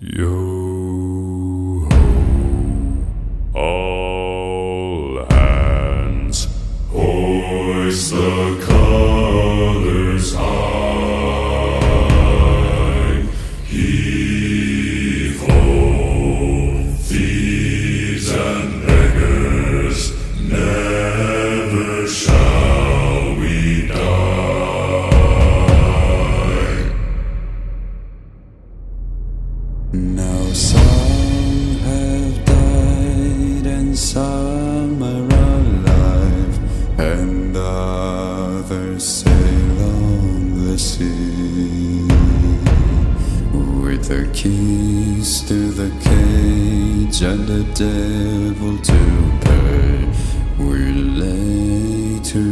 Yo ho, all hands, hoist the colors high. Heave ho, thieves and beggars, never shall we die. Now some have died and some are alive, and others sail on the sea. With the keys to the cage and the devil to pay, we lay to